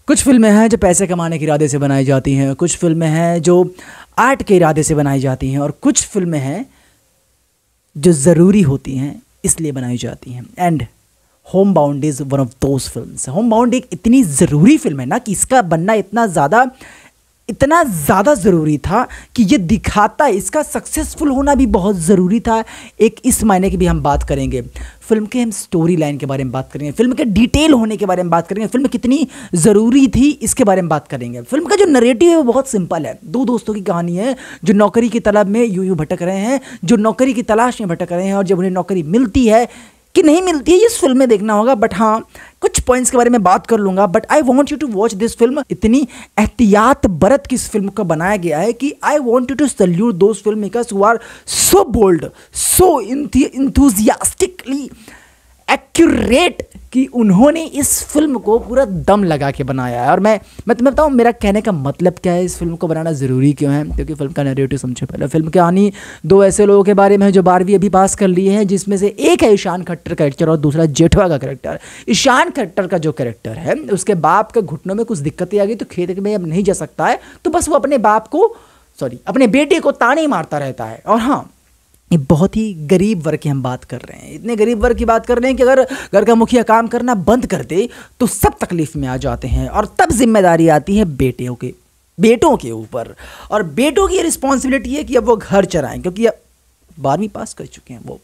कुछ फिल्में हैं जो पैसे कमाने के इरादे से बनाई जाती हैं, कुछ फिल्में हैं जो आर्ट के इरादे से बनाई जाती हैं, और कुछ फिल्में हैं जो ज़रूरी होती हैं इसलिए बनाई जाती हैं। And home bound is one of those films. Home bound एक इतनी ज़रूरी फिल्म है ना कि इसका बनना इतना ज़्यादा ज़रूरी था कि ये दिखाता है, इसका सक्सेसफुल होना भी बहुत ज़रूरी था। एक इस मायने की भी हम बात करेंगे, फिल्म के हम स्टोरी लाइन के बारे में बात करेंगे, फिल्म के डिटेल होने के बारे में बात करेंगे, फिल्म कितनी ज़रूरी थी इसके बारे में बात करेंगे। फिल्म का जो नरेटिव है वो बहुत सिंपल है। दो दोस्तों की कहानी है जो नौकरी की तलब में यूं भटक रहे हैं, जो नौकरी की तलाश में भटक रहे हैं, और जब उन्हें नौकरी मिलती है कि नहीं मिलती है इस फिल्म में देखना होगा, बट हाँ कुछ पॉइंट्स के बारे में बात कर लूँगा। But I want you to watch this film. इतनी एहतियात बरत की इस फिल्म को बनाया गया है कि I want you to salute those film makers who are so bold, so enthusiastically accurate कि उन्होंने इस फिल्म को पूरा दम लगा के बनाया है। और मैं तुम्हें बताऊँ मेरा कहने का मतलब क्या है, इस फिल्म को बनाना ज़रूरी क्यों है। क्योंकि फिल्म का नैरेटिव समझो। पहले फिल्म की कहानी दो ऐसे लोगों के बारे में है जो 12वीं अभी पास कर लिए हैं, जिसमें से एक है ईशान खट्टर का कैरेक्टर और दूसरा जेठवा का कैरेक्टर। ईशान खट्टर का जो कैरेक्टर है उसके बाप के घुटनों में कुछ दिक्कतें आ गई तो खेत में अब नहीं जा सकता है, तो बस वो अपने बेटे को ताने मारता रहता है। और हाँ, ये बहुत ही गरीब वर्ग की हम बात कर रहे हैं, इतने गरीब वर्ग की बात कर रहे हैं कि अगर घर का मुखिया काम करना बंद कर दे तो सब तकलीफ में आ जाते हैं। और तब जिम्मेदारी आती है बेटों के ऊपर, और बेटों की रिस्पॉन्सिबिलिटी है कि अब वो घर चलाएं, क्योंकि अब 12वीं पास कर चुके हैं वो।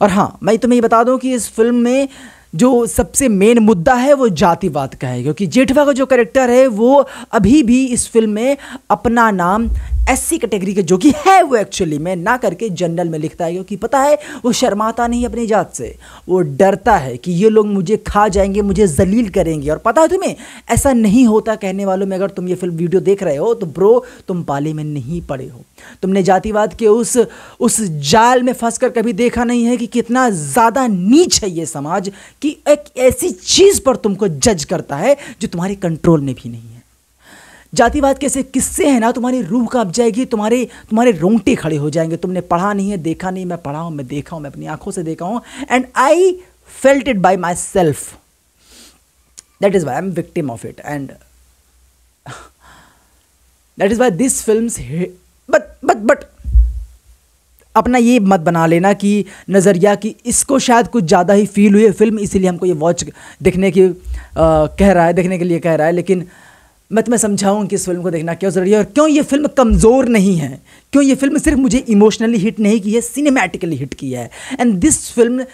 और हाँ, मैं तुम्हें ये बता दूं कि इस फिल्म में जो सबसे मेन मुद्दा है वो जातिवाद का है, क्योंकि जेठवा का जो कैरेक्टर है वो अभी भी इस फिल्म में अपना नाम एससी कैटेगरी के जो कि है वो एक्चुअली में ना करके जनरल में लिखता है, क्योंकि पता है वो शर्माता नहीं अपनी जात से, वो डरता है कि ये लोग मुझे खा जाएंगे, मुझे जलील करेंगे। और पता है तुम्हें ऐसा नहीं होता कहने वालों में। अगर तुम ये फिल्म वीडियो देख रहे हो तो ब्रो तुम पाले में नहीं पड़े हो, तुमने जातिवाद के उस जाल में फंसकर कभी देखा नहीं है कि कितना ज़्यादा नीच है ये समाज कि एक ऐसी चीज़ पर तुमको जज करता है जो तुम्हारे कंट्रोल में भी नहीं है। जातिवाद के ऐसे किस्से हैं ना, तुम्हारी रूह कांप जाएगी, तुम्हारे रोंगटे खड़े हो जाएंगे। तुमने पढ़ा नहीं है, देखा नहीं, मैं पढ़ा हूँ, मैं देखा हूँ, मैं अपनी आंखों से देखा हूँ, and I felt it by myself. That is why I am victim of it, and that is why this films. But अपना ये मत बना लेना कि नज़रिया कि इसको शायद कुछ ज़्यादा ही फील हुई है फिल्म, इसीलिए हमको ये वॉच देखने के लिए कह रहा है। लेकिन मैं तुम्हें समझाऊँ कि इस फिल्म को देखना क्यों ज़रूरी है और क्यों ये फिल्म कमज़ोर नहीं है, क्यों ये फिल्म सिर्फ मुझे इमोशनली हिट नहीं की है, सिनेमैटिकली हिट की है। एंड दिस फिल्म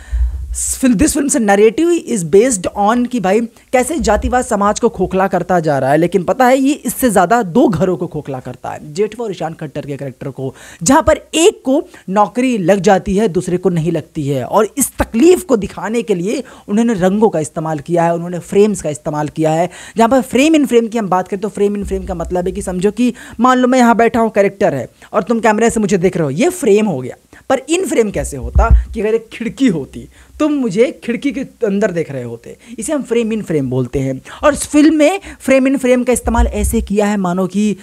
से नरेटिव इज़ बेस्ड ऑन कि भाई कैसे जातिवाद समाज को खोखला करता जा रहा है। लेकिन पता है ये इससे ज़्यादा दो घरों को खोखला करता है, जेठवा और ईशान खट्टर के कैरेक्टर को, जहाँ पर एक को नौकरी लग जाती है दूसरे को नहीं लगती है। और इस तकलीफ़ को दिखाने के लिए उन्होंने रंगों का इस्तेमाल किया है, उन्होंने फ्रेम्स का इस्तेमाल किया है। जहाँ पर फ्रेम इन फ्रेम की हम बात करें तो फ्रेम इन फ्रेम का मतलब है कि समझो कि मान लो मैं यहाँ बैठा हूँ, कैरेक्टर है और तुम कैमरे से मुझे देख रहे हो, ये फ्रेम हो गया। पर इन फ्रेम कैसे होता कि अगर एक खिड़की होती, तुम मुझे खिड़की के अंदर देख रहे होते, इसे हम फ्रेम इन फ्रेम बोलते हैं। और इस फिल्म में फ्रेम इन फ्रेम का इस्तेमाल ऐसे किया है मानो कि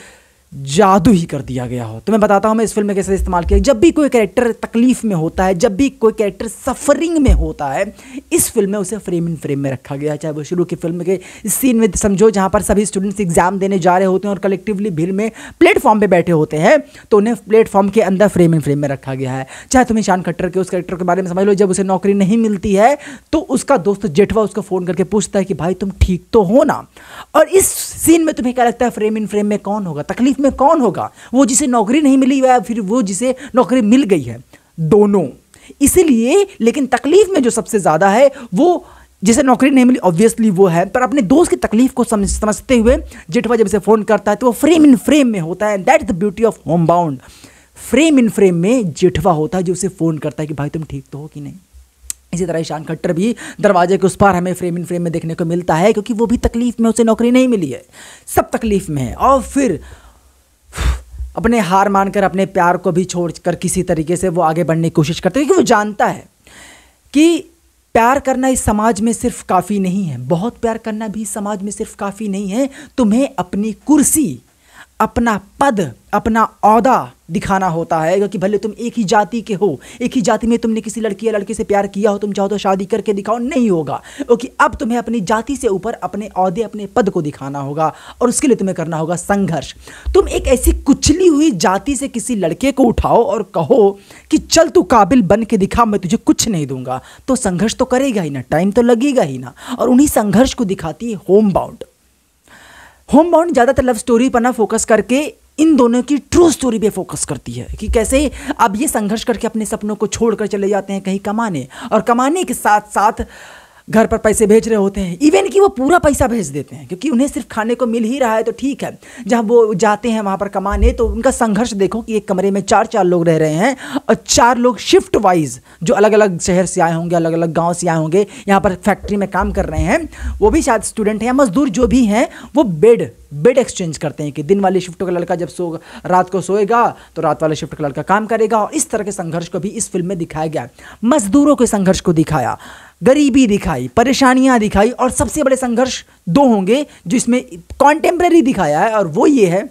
जादू ही कर दिया गया हो। तो मैं बताता हूँ मैं इस फिल्म में कैसे इस्तेमाल किया। जब भी कोई कैरेक्टर तकलीफ में होता है, जब भी कोई कैरेक्टर सफरिंग में होता है, इस फिल्म में उसे फ्रेम इन फ्रेम में रखा गया है। चाहे वो शुरू की फिल्म के सीन में समझो जहाँ पर सभी स्टूडेंट्स एग्जाम देने जा रहे होते हैं और कलेक्टिवली भीड़ में प्लेटफॉर्म पे बैठे होते हैं, तो उन्हें प्लेटफॉर्म के अंदर फ्रेम इन फ्रेम में रखा गया है। चाहे तुम ईशान खट्टर के उस कैरेक्टर के बारे में समझ लो, जब उसे नौकरी नहीं मिलती है तो उसका दोस्त जेठवा उसको फ़ोन करके पूछता है कि भाई तुम ठीक तो हो ना। और इस सीन में तुम्हें क्या लगता है फ्रेम इन फ्रेम में कौन होगा, तकलीफ में कौन होगा, वो जिसे नौकरी नहीं मिली या फिर वो जिसे नौकरी मिल गई है? दोनों। इसलिए लेकिन तकलीफ में जो सबसे ज़्यादा है वो जिसे नौकरी नहीं मिली ऑब्वियसली वो है, पर अपने दोस्त की तकलीफ को समझते हुए जेठवा जब इसे फ़ोन करता है तो वो फ्रेम इन फ्रेम में होता है। That is the beauty of home bound. Frame in frame में जेठवा होता है जो उसे फ़ोन करता है कि भाई तुम ठीक तो हो कि नहीं। इसी तरह ईशान खट्टर भी दरवाजे के उस पार हमें फ्रेम इन फ्रेम में देखने को मिलता है, क्योंकि वो भी तकलीफ में, उसे नौकरी नहीं मिली है, सब तकलीफ में है। और फिर अपने हार मानकर अपने प्यार को भी छोड़कर किसी तरीके से वो आगे बढ़ने की कोशिश करता है, क्योंकि वो जानता है कि प्यार करना इस समाज में सिर्फ काफ़ी नहीं है, बहुत प्यार करना भी समाज में सिर्फ काफ़ी नहीं है। तुम्हें अपनी कुर्सी, अपना पद, अपना औहदा दिखाना होता है, क्योंकि भले तुम एक ही जाति के हो, एक ही जाति में तुमने किसी लड़की या लड़के से प्यार किया हो, तुम चाहो तो शादी करके दिखाओ, नहीं होगा, क्योंकि अब तुम्हें अपनी जाति से ऊपर अपने औहदे, अपने पद को दिखाना होगा, और उसके लिए तुम्हें करना होगा संघर्ष। तुम एक ऐसी कुचली हुई जाति से किसी लड़के को उठाओ और कहो कि चल तू काबिल बन के दिखा, मैं तुझे कुछ नहीं दूंगा, तो संघर्ष तो करेगा ही ना, टाइम तो लगेगा ही ना। और उन्हीं संघर्ष को दिखाती है होमबाउंड। होमबाउंड ज़्यादातर लव स्टोरी पर ना फोकस करके इन दोनों की ट्रू स्टोरी पे फोकस करती है कि कैसे अब ये संघर्ष करके अपने सपनों को छोड़कर चले जाते हैं कहीं कमाने, और कमाने के साथ साथ घर पर पैसे भेज रहे होते हैं, इवन कि वो पूरा पैसा भेज देते हैं, क्योंकि उन्हें सिर्फ खाने को मिल ही रहा है तो ठीक है। जहाँ वो जाते हैं वहाँ पर कमाने, तो उनका संघर्ष देखो कि एक कमरे में 4 लोग रह रहे हैं, और 4 लोग शिफ्ट वाइज जो अलग अलग शहर से आए होंगे, अलग अलग गाँव से आए होंगे, यहाँ पर फैक्ट्री में काम कर रहे हैं, वो भी शायद स्टूडेंट हैं या मजदूर जो भी हैं, वो बेड एक्सचेंज करते हैं कि दिन वाले शिफ्ट का लड़का जब रात को सोएगा तो रात वाले शिफ्ट का लड़का काम करेगा। और इस तरह के संघर्ष को भी इस फिल्म में दिखाया गया। मजदूरों के संघर्ष को दिखाया, गरीबी दिखाई, परेशानियां दिखाई, और सबसे बड़े संघर्ष 2 होंगे जो इसमें कॉन्टेम्प्रेरी दिखाया है, और वो ये है,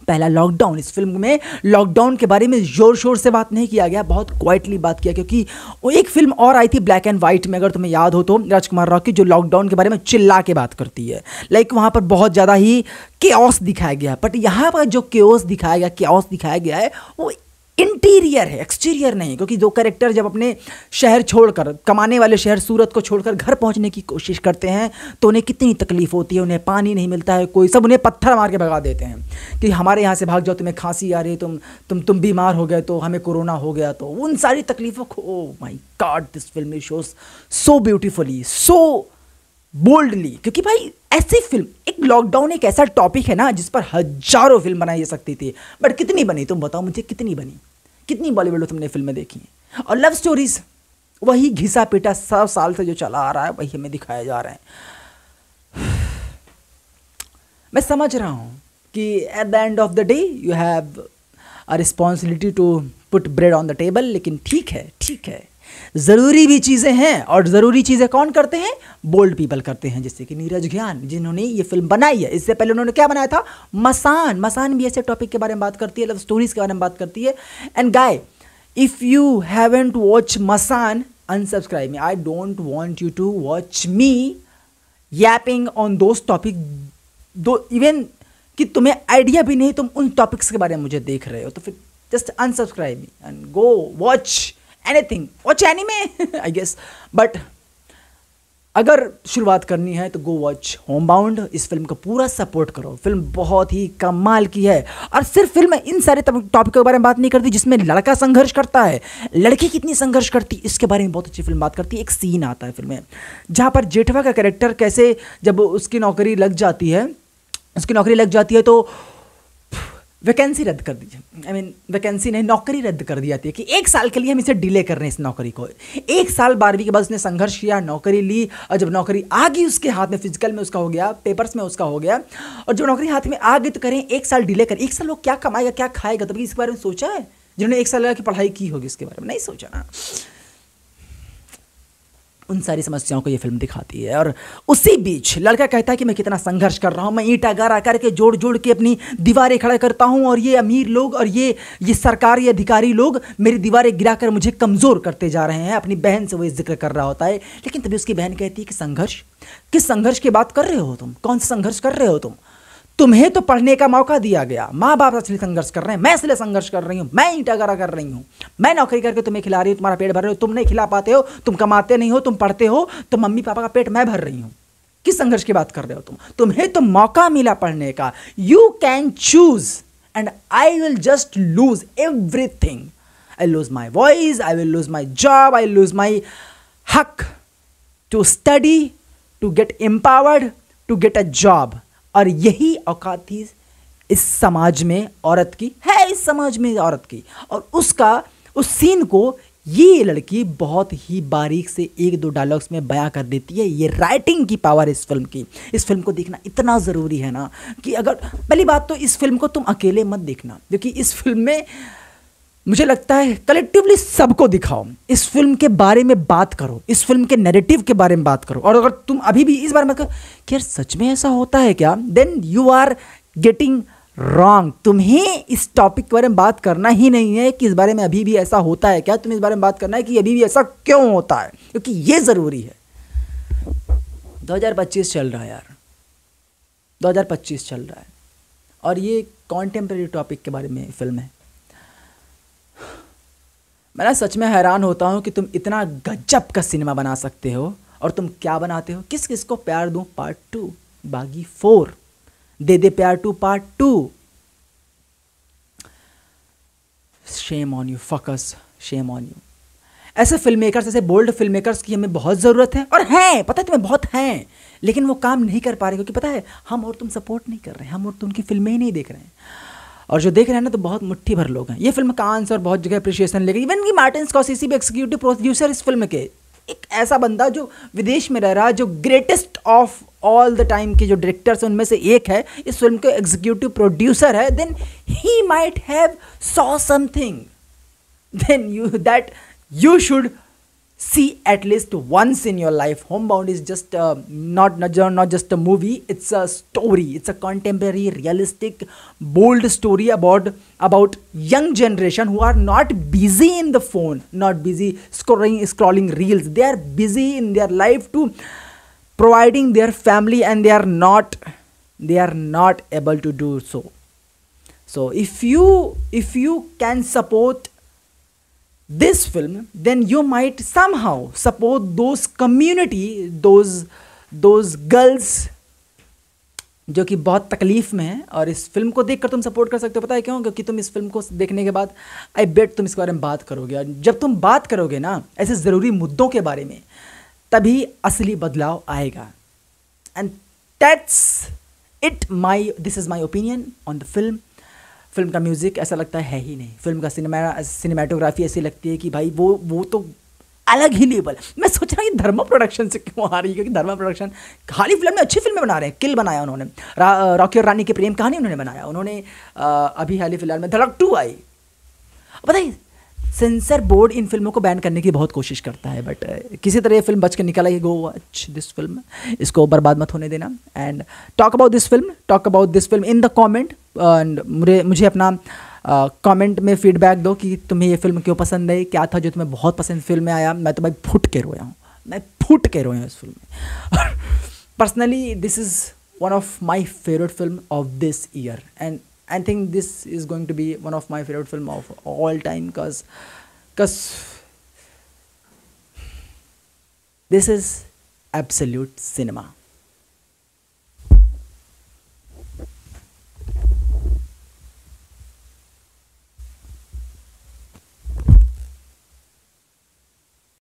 पहला लॉकडाउन। इस फिल्म में लॉकडाउन के बारे में जोर शोर से बात नहीं किया गया, बहुत क्वाइटली बात किया, क्योंकि वो एक फिल्म और आई थी ब्लैक एंड वाइट में, अगर तुम्हें याद हो तो, राजकुमार राव की, जो लॉकडाउन के बारे में चिल्ला के बात करती है। लाइक वहाँ पर बहुत ज़्यादा ही केओस दिखाया गया है, बट यहाँ पर जो केओस दिखाया गया है वो इंटीरियर है, एक्सटीरियर नहीं। क्योंकि दो कैरेक्टर जब अपने शहर छोड़कर, कमाने वाले शहर सूरत को छोड़कर घर पहुंचने की कोशिश करते हैं, तो उन्हें कितनी तकलीफ होती है, उन्हें पानी नहीं मिलता है, कोई सब उन्हें पत्थर मार के भगा देते हैं कि हमारे यहाँ से भाग जाओ, तुम्हें खांसी आ रही है, तुम बीमार हो गए, तो हमें कोरोना हो गया। तो उन सारी तकलीफ़ों को, oh my God, this film shows so beautifully, so boldly. क्योंकि भाई ऐसी फिल्म, एक लॉकडाउन एक ऐसा टॉपिक है ना जिस पर हजारों फिल्म बनाई जा सकती थी, बट कितनी बनी? तुम बताओ मुझे, कितनी बनी? कितनी बॉलीवुड में तुमने फिल्में देखी हैं? और लव स्टोरीज वही घिसा पिटा 100 साल से जो चला आ रहा है, वही हमें दिखाया जा रहा है। मैं समझ रहा हूँ कि at the end of the day you have a responsibility to put bread on the table, लेकिन ठीक है, ज़रूरी भी चीज़ें हैं, और ज़रूरी चीज़ें कौन करते हैं? बोल्ड पीपल करते हैं, जैसे कि नीरज ज्ञान, जिन्होंने ये फिल्म बनाई है। इससे पहले उन्होंने क्या बनाया था? मसान भी ऐसे टॉपिक के बारे में बात करती है, लव स्टोरीज के बारे में बात करती है। And guy, if you haven't watch Masaan, unsubscribe me. I don't want you to watch me yapping on those topic, though even कि तुम्हें आइडिया भी नहीं तुम उन टॉपिक्स के बारे में मुझे देख रहे हो, तो फिर just unsubscribe me and go watch anything, watch anime I guess, but अगर शुरुआत करनी है तो गो वॉच होमबाउंड। इस फिल्म को पूरा सपोर्ट करो, फिल्म बहुत ही कमाल की है। और सिर्फ फिल्म इन सारे टॉपिक के बारे में बात नहीं करती जिसमें लड़का संघर्ष करता है, लड़की कितनी संघर्ष करती, इसके बारे में बहुत अच्छी फिल्म बात करती है। एक सीन आता है फिल्म में जहाँ पर जेठवा का कैरेक्टर कैसे, जब उसकी नौकरी लग जाती है तो वैकेंसी रद्द कर दीजिए, वैकेंसी नहीं, नौकरी रद्द कर दी जाती है कि 1 साल के लिए हम इसे डिले कर रहे हैं इस नौकरी को। 1 साल 12वीं के बाद उसने संघर्ष किया, नौकरी ली, और जब नौकरी आ गई उसके हाथ में, फिजिकल में उसका हो गया, पेपर्स में उसका हो गया, और जब नौकरी हाथ में आ गई तो करें 1 साल डिले करें। 1 साल वो क्या कमाएगा, क्या खाएगा? तभी इसके बारे में सोचा है? जिन्होंने 1 साल लगा की पढ़ाई की होगी इसके बारे में नहीं सोचा ना। उन सारी समस्याओं को ये फिल्म दिखाती है। और उसी बीच लड़का कहता है कि मैं कितना संघर्ष कर रहा हूँ, मैं ईंटा गारा करके जोड़ के अपनी दीवारें खड़ा करता हूँ, और ये अमीर लोग और ये सरकारी अधिकारी लोग मेरी दीवारें गिराकर मुझे कमज़ोर करते जा रहे हैं। अपनी बहन से वो जिक्र कर रहा होता है, लेकिन तभी उसकी बहन कहती है कि संघर्ष, किस संघर्ष की बात कर रहे हो तुम? कौन सा संघर्ष कर रहे हो तुम? तुम्हें तो पढ़ने का मौका दिया गया, माँ बाप असली संघर्ष कर रहे हैं, मैं इसलिए संघर्ष कर रही हूँ, मैं ईंटा गारा कर रही हूँ, मैं नौकरी करके तुम्हें खिला रही हूँ, तुम्हारा पेट भर रहे हो, तुम नहीं खिला पाते हो, तुम कमाते नहीं हो, तुम पढ़ते हो, तो मम्मी पापा का पेट मैं भर रही हूँ। किस संघर्ष की बात कर रहे हो तुम? तुम्हें तो मौका मिला पढ़ने का, you can choose, and I will just lose everything. I lose my voice, I will lose my job, I lose my हक to study, to get empowered, to get a job. और यही औकात थी इस समाज में औरत की, है इस समाज में औरत की। और उस सीन को ये लड़की बहुत ही बारीक से 1-2 डायलॉग्स में बयां कर देती है। ये राइटिंग की पावर इस फिल्म की। इस फिल्म को देखना इतना ज़रूरी है ना कि अगर, पहली बात तो इस फिल्म को तुम अकेले मत देखना, क्योंकि इस फिल्म में मुझे लगता है कलेक्टिवली सबको दिखाओ, इस फिल्म के बारे में बात करो, इस फिल्म के नैरेटिव के बारे में बात करो। और अगर तुम अभी भी इस बारे में कहो कि यार सच में ऐसा होता है क्या, then you are getting wrong. तुम्हें इस टॉपिक के बारे में बात करना ही नहीं है कि इस बारे में अभी भी ऐसा होता है क्या, तुम्हें इस बारे में बात करना है कि अभी भी ऐसा क्यों होता है, क्योंकि ये ज़रूरी है। 2025 चल रहा है यार, 2025 चल रहा है और ये कॉन्टेम्प्रेरी टॉपिक के बारे में फिल्म है। मैं ना सच में हैरान होता हूँ कि तुम इतना गजब का सिनेमा बना सकते हो और तुम क्या बनाते हो। किस किस को प्यार दूँ पार्ट 2, बागी 4, दे दे प्यार 2 part 2। Shame on you फकस, shame on you. ऐसे फिल्म मेकर्स, ऐसे बोल्ड फिल्म मेकर्स की हमें बहुत ज़रूरत है और हैं, पता है तुम्हें, बहुत हैं, लेकिन वो काम नहीं कर पा रहे क्योंकि पता है हम और तुम सपोर्ट नहीं कर रहे हैं, हम और तुम उनकी फिल्में ही नहीं देख रहे हैं। और जो देख रहे हैं ना तो बहुत मुट्ठी भर लोग हैं। ये फिल्म कांस और बहुत जगह अप्रिशिएशन लेगी, इवन कि मार्टिन स्कॉर्सेज़ी भी एक्सिक्यूटिव प्रोड्यूसर इस फिल्म के, एक ऐसा बंदा जो विदेश में रह रहा है, जो greatest of all the time के जो डायरेक्टर्स हैं उनमें से एक है, इस फिल्म के एग्जीक्यूटिव प्रोड्यूसर है, then he might have saw something then you should see at least once in your life. Homebound is just not just a movie, it's a story, it's a contemporary realistic bold story about young generation who are not busy in the phone, not busy scrolling reels. They are busy in their life to providing their family and they are not able to do so. So if you can support this film, then you might somehow support those community, those girls जो कि बहुत तकलीफ़ में है। और इस film को देखकर तुम सपोर्ट कर सकते हो, पता है क्यों? क्योंकि तुम इस फिल्म को देखने के बाद आई बेट तुम इसके बारे में बात करोगे, और जब तुम बात करोगे ना ऐसे ज़रूरी मुद्दों के बारे में, तभी असली बदलाव आएगा। And that's it, this is my opinion on the film. Film का म्यूज़िक ऐसा लगता है ही नहीं, फिल्म का सिनेमाटोग्राफी ऐसी लगती है कि भाई वो तो अलग ही लेवल। मैं सोच रहा हूँ कि धर्मा प्रोडक्शन से क्यों आ रही है, क्योंकि धर्मा प्रोडक्शन हाल ही फिल्म में अच्छी फिल्में बना रहे हैं। किल बनाया उन्होंने, रॉकी और रानी की प्रेम कहानी उन्होंने बनाया, उन्होंने अभी हाल ही फिलहाल में धड़क 2 आई। पता है सेंसर बोर्ड इन फिल्मों को बैन करने की बहुत कोशिश करता है, बट किसी तरह ये फिल्म बच के निकला ही। गो वॉच दिस फिल्म, इसको बर्बाद मत होने देना। And talk about this film in the comment, and मुझे अपना कमेंट में फीडबैक दो कि तुम्हें ये फिल्म क्यों पसंद है, क्या था जो तुम्हें बहुत पसंद फिल्म में आया। मैं तो भाई फुट के रोया हूँ इस फिल्म में। Personally this is one of my favourite film of this year, and I think this is going to be one of my favorite film of all time, cause this is absolute cinema.